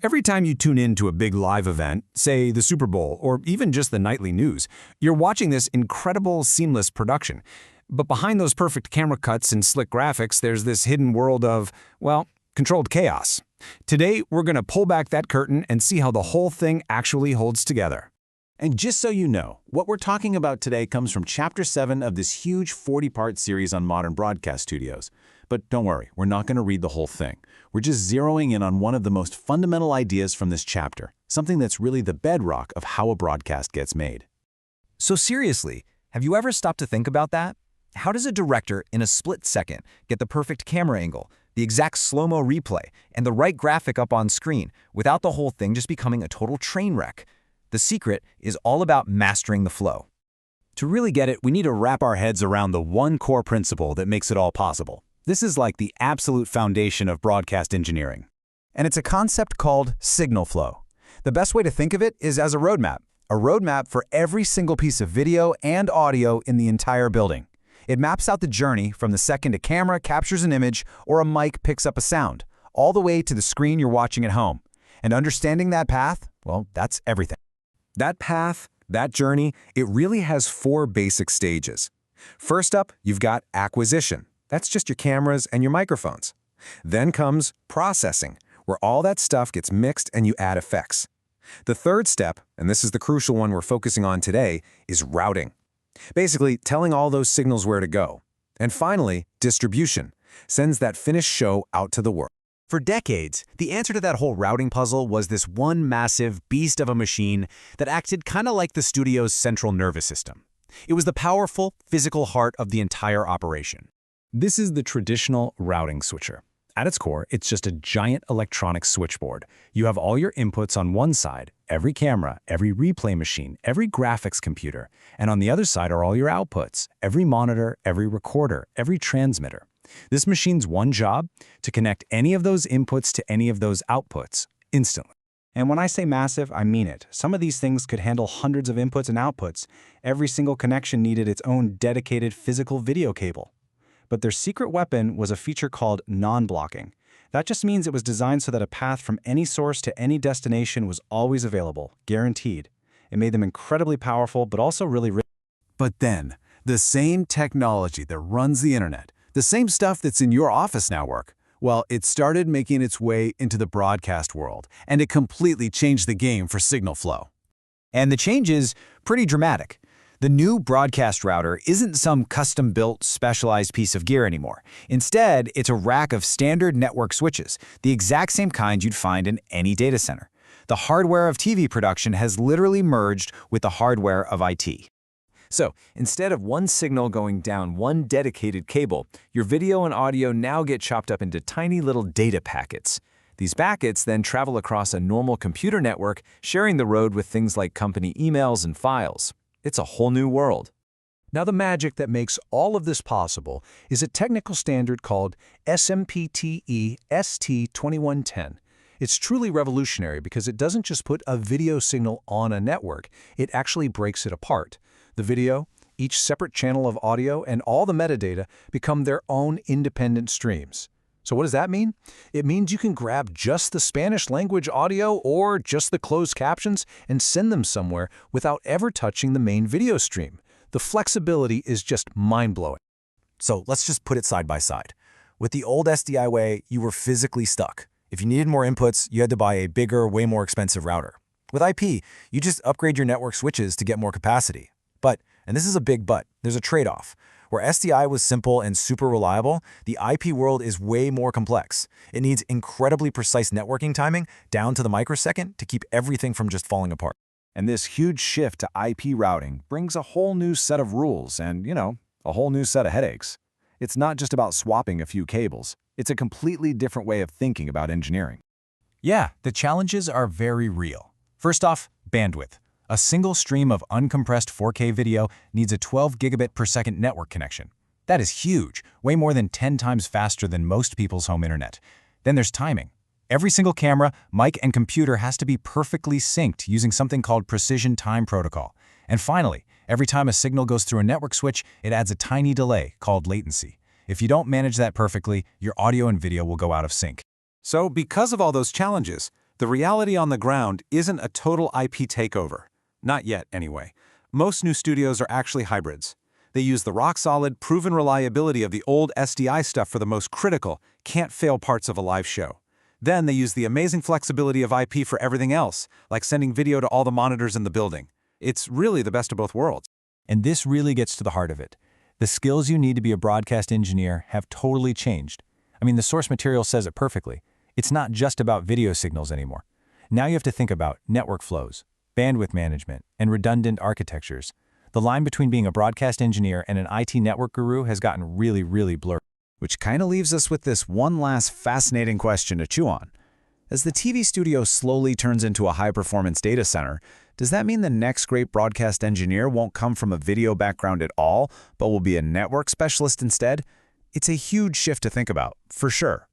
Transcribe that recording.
Every time you tune in to a big live event, say the Super Bowl or even just the nightly news, you're watching this incredible, seamless production. But behind those perfect camera cuts and slick graphics, there's this hidden world of, well, controlled chaos. Today, we're going to pull back that curtain and see how the whole thing actually holds together. And just so you know, what we're talking about today comes from Chapter 7 of this huge 40-part series on modern broadcast studios. But don't worry, we're not going to read the whole thing. We're just zeroing in on one of the most fundamental ideas from this chapter, something that's really the bedrock of how a broadcast gets made. So seriously, have you ever stopped to think about that? How does a director, in a split second, get the perfect camera angle, the exact slow-mo replay, and the right graphic up on screen, without the whole thing just becoming a total train wreck? The secret is all about mastering the flow. To really get it, we need to wrap our heads around the one core principle that makes it all possible. This is like the absolute foundation of broadcast engineering. And it's a concept called signal flow. The best way to think of it is as a roadmap for every single piece of video and audio in the entire building. It maps out the journey from the second a camera captures an image or a mic picks up a sound, all the way to the screen you're watching at home. And understanding that path, well, that's everything. That path, that journey, it really has 4 basic stages. First up, you've got acquisition. That's just your cameras and your microphones. Then comes processing, where all that stuff gets mixed and you add effects. The third step, and this is the crucial one we're focusing on today, is routing. Basically, telling all those signals where to go. And finally, distribution, sends that finished show out to the world. For decades, the answer to that whole routing puzzle was this one massive beast of a machine that acted kind of like the studio's central nervous system. It was the powerful, physical heart of the entire operation. This is the traditional routing switcher. At its core, it's just a giant electronic switchboard. You have all your inputs on one side, every camera, every replay machine, every graphics computer, and on the other side are all your outputs, every monitor, every recorder, every transmitter. This machine's one job, to connect any of those inputs to any of those outputs instantly. And when I say massive, I mean it. Some of these things could handle hundreds of inputs and outputs. Every single connection needed its own dedicated physical video cable. But their secret weapon was a feature called non-blocking. That just means it was designed so that a path from any source to any destination was always available, guaranteed. It made them incredibly powerful, but also really risky. But then, the same technology that runs the internet, the same stuff that's in your office now well, it started making its way into the broadcast world, and it completely changed the game for signal flow. And the change is pretty dramatic. The new broadcast router isn't some custom-built, specialized piece of gear anymore. Instead, it's a rack of standard network switches, the exact same kind you'd find in any data center. The hardware of TV production has literally merged with the hardware of IT. So, instead of one signal going down one dedicated cable, your video and audio now get chopped up into tiny little data packets. These packets then travel across a normal computer network, sharing the road with things like company emails and files. It's a whole new world. Now, the magic that makes all of this possible is a technical standard called SMPTE ST2110. It's truly revolutionary because it doesn't just put a video signal on a network, it actually breaks it apart. The video, each separate channel of audio, and all the metadata become their own independent streams. So what does that mean? It means you can grab just the Spanish language audio or just the closed captions and send them somewhere without ever touching the main video stream. The flexibility is just mind-blowing. So let's just put it side by side. With the old SDI way, you were physically stuck. If you needed more inputs, you had to buy a bigger, way more expensive router. With IP, you just upgrade your network switches to get more capacity. But, and this is a big but, there's a trade-off. Where SDI was simple and super reliable, the IP world is way more complex. It needs incredibly precise networking timing down to the microsecond to keep everything from just falling apart. And this huge shift to IP routing brings a whole new set of rules and, a whole new set of headaches. It's not just about swapping a few cables. It's a completely different way of thinking about engineering. Yeah, the challenges are very real. First off, bandwidth. A single stream of uncompressed 4K video needs a 12 gigabit per second network connection. That is huge, way more than 10 times faster than most people's home internet. Then there's timing. Every single camera, mic, and computer has to be perfectly synced using something called precision time protocol. And finally, every time a signal goes through a network switch, it adds a tiny delay called latency. If you don't manage that perfectly, your audio and video will go out of sync. So because of all those challenges, The reality on the ground isn't a total IP takeover. Not yet, anyway. Most new studios are actually hybrids. They use the rock-solid, proven reliability of the old SDI stuff for the most critical, can't-fail parts of a live show. Then they use the amazing flexibility of IP for everything else, like sending video to all the monitors in the building. It's really the best of both worlds. And this really gets to the heart of it. The skills you need to be a broadcast engineer have totally changed. I mean, the source material says it perfectly. It's not just about video signals anymore. Now you have to think about network flows, bandwidth management, and redundant architectures. The line between being a broadcast engineer and an IT network guru has gotten really, really blurred. Which kind of leaves us with this one last fascinating question to chew on. As the TV studio slowly turns into a high-performance data center, does that mean the next great broadcast engineer won't come from a video background at all, but will be a network specialist instead? It's a huge shift to think about, for sure.